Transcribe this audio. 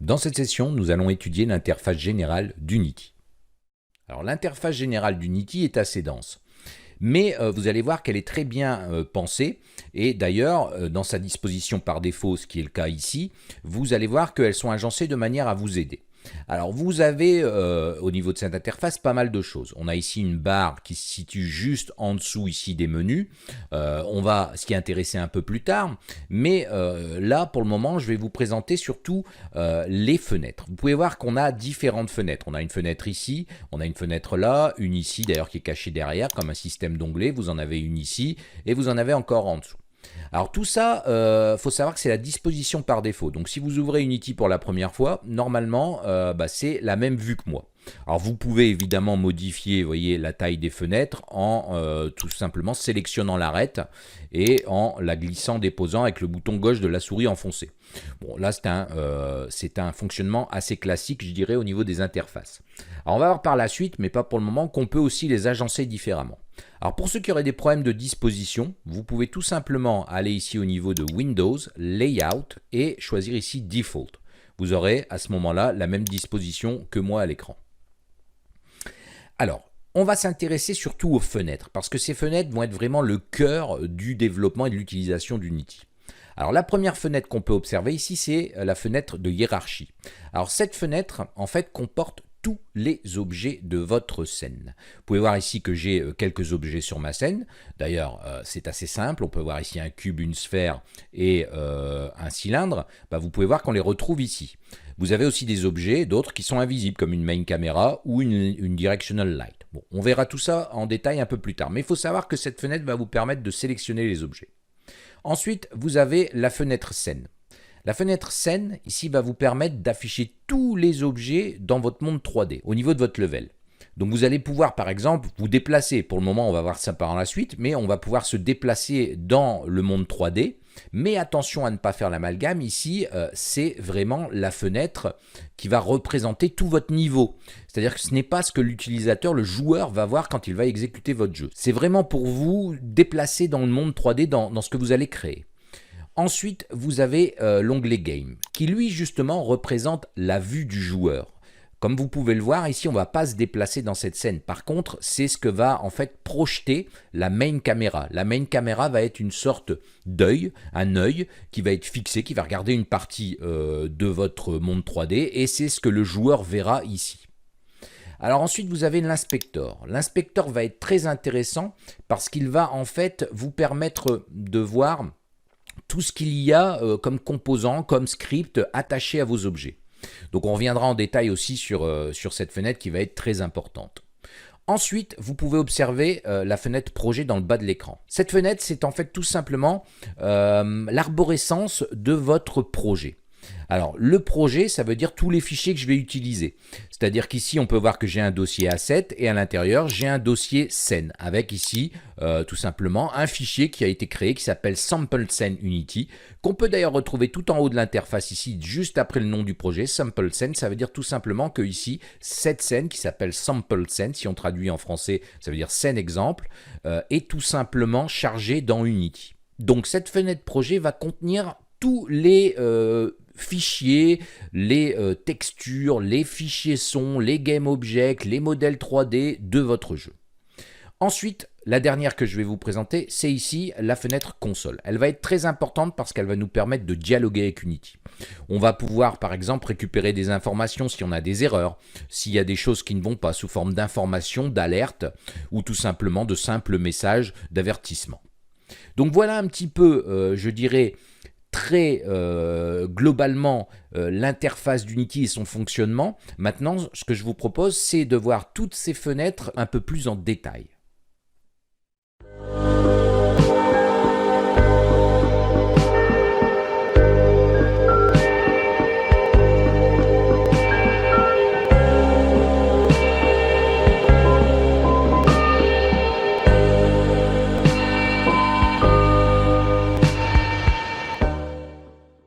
Dans cette session, nous allons étudier l'interface générale d'Unity. Alors l'interface générale d'Unity est assez dense, mais vous allez voir qu'elle est très bien pensée, et d'ailleurs dans sa disposition par défaut, ce qui est le cas ici, vous allez voir qu'elles sont agencées de manière à vous aider. Alors vous avez au niveau de cette interface pas mal de choses. On a ici une barre qui se situe juste en dessous ici des menus. On va s'y intéresser un peu plus tard, mais là pour le moment je vais vous présenter surtout les fenêtres. Vous pouvez voir qu'on a différentes fenêtres. On a une fenêtre ici, on a une fenêtre là, une ici d'ailleurs qui est cachée derrière comme un système d'onglets. Vous en avez une ici et vous en avez encore en dessous. Alors tout ça, faut savoir que c'est la disposition par défaut. Donc si vous ouvrez Unity pour la première fois, normalement, c'est la même vue que moi. Alors vous pouvez évidemment modifier, vous voyez, la taille des fenêtres en tout simplement sélectionnant l'arête et en la glissant, déposant avec le bouton gauche de la souris enfoncé. Bon, là c'est un fonctionnement assez classique, je dirais, au niveau des interfaces. Alors on va voir par la suite, mais pas pour le moment, qu'on peut aussi les agencer différemment. Alors pour ceux qui auraient des problèmes de disposition, vous pouvez tout simplement aller ici au niveau de Windows, Layout et choisir ici Default. Vous aurez à ce moment-là la même disposition que moi à l'écran. Alors, on va s'intéresser surtout aux fenêtres, parce que ces fenêtres vont être vraiment le cœur du développement et de l'utilisation d'Unity. Alors la première fenêtre qu'on peut observer ici, c'est la fenêtre de hiérarchie. Alors cette fenêtre, en fait, comporte tous les objets de votre scène. Vous pouvez voir ici que j'ai quelques objets sur ma scène. D'ailleurs, c'est assez simple. On peut voir ici un cube, une sphère et un cylindre. Vous pouvez voir qu'on les retrouve ici. Vous avez aussi des objets, d'autres qui sont invisibles, comme une main camera ou une directional light. Bon, on verra tout ça en détail un peu plus tard. Mais il faut savoir que cette fenêtre va vous permettre de sélectionner les objets. Ensuite, vous avez la fenêtre scène. La fenêtre scène, ici, va vous permettre d'afficher tous les objets dans votre monde 3D, au niveau de votre level. Donc vous allez pouvoir, par exemple, vous déplacer. Pour le moment, on va voir ça par la suite, mais on va pouvoir se déplacer dans le monde 3D. Mais attention à ne pas faire l'amalgame. Ici, c'est vraiment la fenêtre qui va représenter tout votre niveau. C'est-à-dire que ce n'est pas ce que l'utilisateur, le joueur, va voir quand il va exécuter votre jeu. C'est vraiment pour vous déplacer dans le monde 3D, dans ce que vous allez créer. Ensuite, vous avez l'onglet Game, qui lui, justement, représente la vue du joueur. Comme vous pouvez le voir, ici, on ne va pas se déplacer dans cette scène. Par contre, c'est ce que va en fait projeter la main caméra. La main caméra va être une sorte d'œil, un œil qui va être fixé, qui va regarder une partie de votre monde 3D, et c'est ce que le joueur verra ici. Alors ensuite, vous avez l'inspecteur. L'inspecteur va être très intéressant parce qu'il va en fait vous permettre de voir tout ce qu'il y a comme composants, comme script attaché à vos objets. Donc on reviendra en détail aussi sur cette fenêtre qui va être très importante. Ensuite, vous pouvez observer la fenêtre projet dans le bas de l'écran. Cette fenêtre, c'est en fait tout simplement l'arborescence de votre projet. Alors, le projet, ça veut dire tous les fichiers que je vais utiliser. C'est-à-dire qu'ici, on peut voir que j'ai un dossier asset et à l'intérieur, j'ai un dossier scène avec ici, tout simplement, un fichier qui a été créé qui s'appelle Sample Scene Unity, qu'on peut d'ailleurs retrouver tout en haut de l'interface ici, juste après le nom du projet. Sample Scene, ça veut dire tout simplement que ici, cette scène qui s'appelle Sample Scene, si on traduit en français, ça veut dire scène exemple, est tout simplement chargée dans Unity. Donc, cette fenêtre projet va contenir tous les fichiers, les textures, les fichiers son, les game objects, les modèles 3D de votre jeu. Ensuite, la dernière que je vais vous présenter, c'est ici la fenêtre console. Elle va être très importante parce qu'elle va nous permettre de dialoguer avec Unity. On va pouvoir par exemple récupérer des informations si on a des erreurs, s'il y a des choses qui ne vont pas sous forme d'informations, d'alertes ou tout simplement de simples messages d'avertissement. Donc voilà un petit peu, je dirais, très globalement l'interface d'Unity et son fonctionnement. Maintenant, ce que je vous propose, c'est de voir toutes ces fenêtres un peu plus en détail.